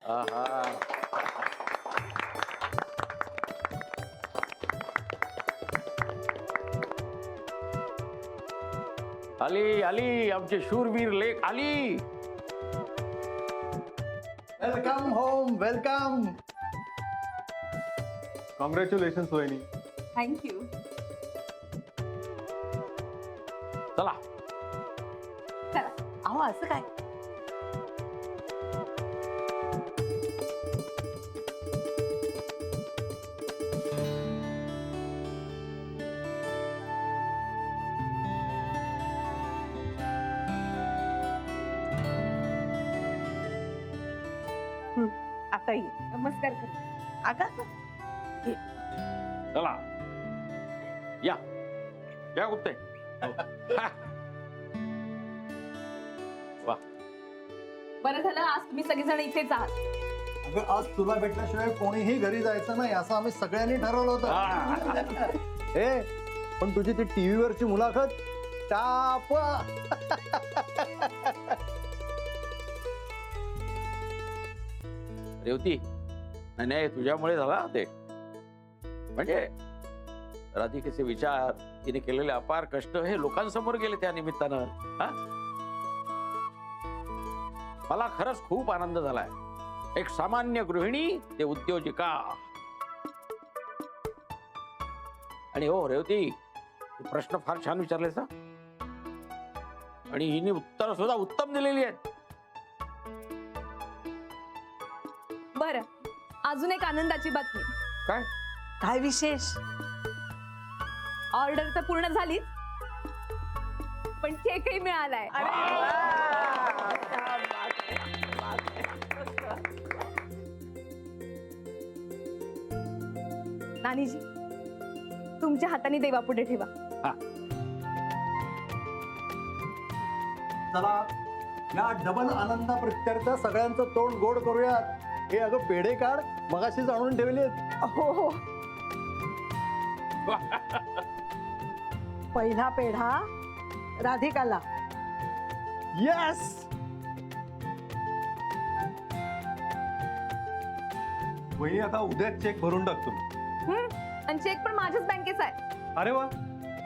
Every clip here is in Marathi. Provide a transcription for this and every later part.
आहा. आली आली आमचे शूरवीर लेक आली. Welcome home, welcome. कॉंग्रॅच्युलेशन वहिनी. थँक्यू. चला. चला. अहो असं काय? आता ये. नमस्कार कर. अगं चला या या गुप्ते. वा. बरं झालं आज तुम्ही सगळेजण इथेच आहात. अगं आज तुला भेटल्याशिवाय कोणीही घरी जायचं नाही असं आम्ही सगळ्यांनी ठरवलं होतं. ए पण तुझी ती टीव्ही वरची मुलाखत टाप. रेवती नाही नाही तुझ्यामुळे झाला ते. म्हणजे राधिकेचे विचार तिने केलेले अपार कष्ट हे लोकांसमोर गेले त्या निमित्तानं. मला खरंच खूप आनंद झालाय. एक सामान्य गृहिणी ते उद्योजिका. आणि हो रेवती तू प्रश्न फार छान विचारलेस ना. आणि हिने उत्तर सुद्धा उत्तम दिलेली आहेत. बरं अजून एक आनंदाची बातमी. काय काय विशेष? ऑर्डर तर पूर्ण झाली पण चेकही मिळालाय. नानीजी तुमच्या हाताने देवापुढे ठेवा. चला या डबल आनंदा प्रत्यर्थ सगळ्यांचं तोंड गोड करूयात. हे अगं पेढे काढ मगाशीच आणून ठेवलेत. हो हो. पहिला पेढा राधिकाला. येस. वहिनी आता उद्याच चेक भरून टाकतो. आणि चेक पण माझ्याच बँकेचा आहे. अरे वा,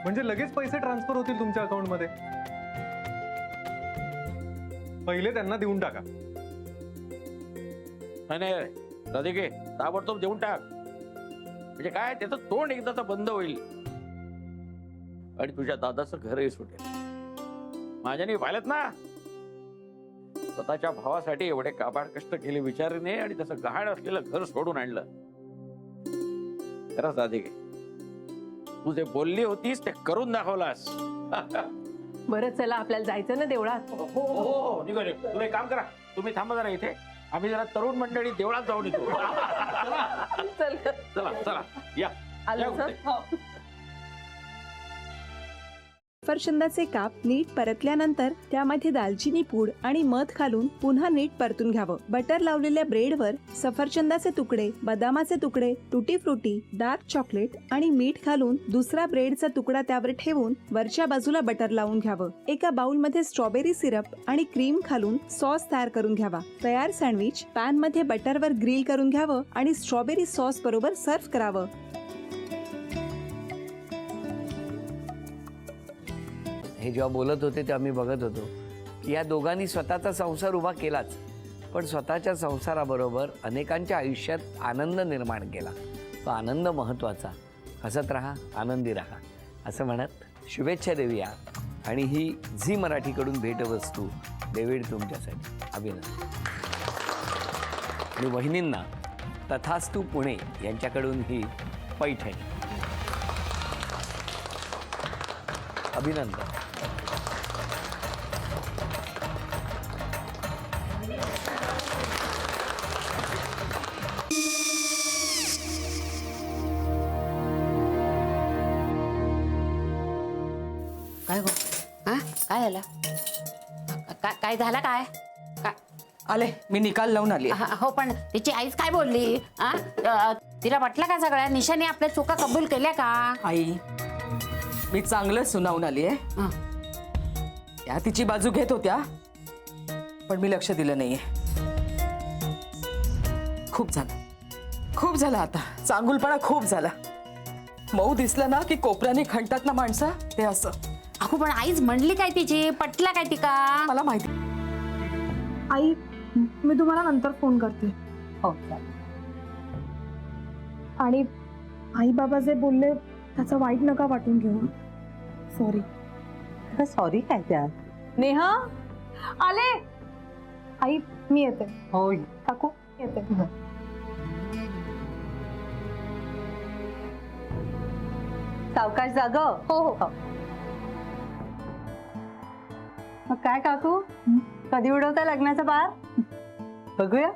म्हणजे लगेच पैसे ट्रान्सफर होतील तुमच्या अकाउंट मध्ये. पहिले त्यांना देऊन टाका. नाही नाही राधिके ताबडतोब देऊन टाक. म्हणजे काय त्याचं तोंड एकदाच बंद होईल आणि तुझ्या दादाचं घरही सुटेल. माझ्याने पाहिलं ना स्वतःच्या भावासाठी एवढे काबाड कष्ट केले विचारीने आणि त्याचं गहाण असलेलं घर सोडून आणलं. खरंच राधिके तू जे बोलली होतीस ते करून दाखवलास. बरं चला आपल्याला जायचं ना देवळात. हो निघा निघा. तुला एक काम करा तुम्ही थांबा जरा इथे. आम्ही जरा तरुण मंडळी देवळात जाऊन येतो. चल चला चला या. आलं सर. हो. सफरचंदाचे काप नीट परतल्यानंतर त्यामध्ये दालचिनी पूड आणि मध घालून पुन्हा नीट परतून घ्यावं. बटर लावलेल्या ब्रेडवर सफरचंदाचे तुकडे, बदामाचे तुकडे, टुटी फ्रुटी, डार्क चॉकलेट आणि मीठ घालून दुसरा ब्रेडचा तुकडा त्यावर ठेवून वरच्या बाजूला बटर लावून घ्यावं. एका बाउलमध्ये स्ट्रॉबेरी सिरप आणि क्रीम घालून सॉस तयार करून घ्यावा. तयार सँडविच पॅन मध्ये बटरवर ग्रिल करून घ्यावं आणि स्ट्रॉबेरी सॉस बरोबर सर्व्ह करावं. हे जेव्हा बोलत होते तेव्हा मी बघत होतो की या दोघांनी स्वतःचा संसार उभा केलाच, पण स्वतःच्या संसाराबरोबर अनेकांच्या आयुष्यात आनंद निर्माण केला. तो आनंद महत्त्वाचा. हसत राहा, आनंदी राहा असं म्हणत शुभेच्छा देऊया. आणि ही झी मराठीकडून भेटवस्तू डेव्हिड तुमच्यासाठी. अभिनंदन. आणि वहिनींना तथास्तू पुणे यांच्याकडून ही पैठणी. अभिनंदन. काय गो? हा काय झालं? काय झालं काय? आले मी निकाल लावून आली. हो पण तिची आईच काय बोलली? तिला वाटलं का सगळ्या निशाने आपल्या चुका कबूल केल्या का? आई मी चांगलं सुनावून आली आहे. त्या तिची बाजू घेत होत्या पण मी लक्ष दिलं नाहीये. खूप झालं आता. चांगुलपणा खूप झाला. मऊ दिसलं ना की कोपऱ्याने खणतात ना माणसं, ते असं. अहो पण आईच म्हणली काय तिची, पटला काय तिका? मला माहिती. आई मी तुम्हाला नंतर फोन करते. हो आणि आई बाबा जे बोलले त्याचं वाईट नका वाटून घेऊ. सॉरी. सॉरी काय त्यात? नेहा आले. आई मी येते. हो काकू येते. सावकाश जाग. हो हो. मग काय काकू, कधी उडवता लग्नाचा बार? बघूया.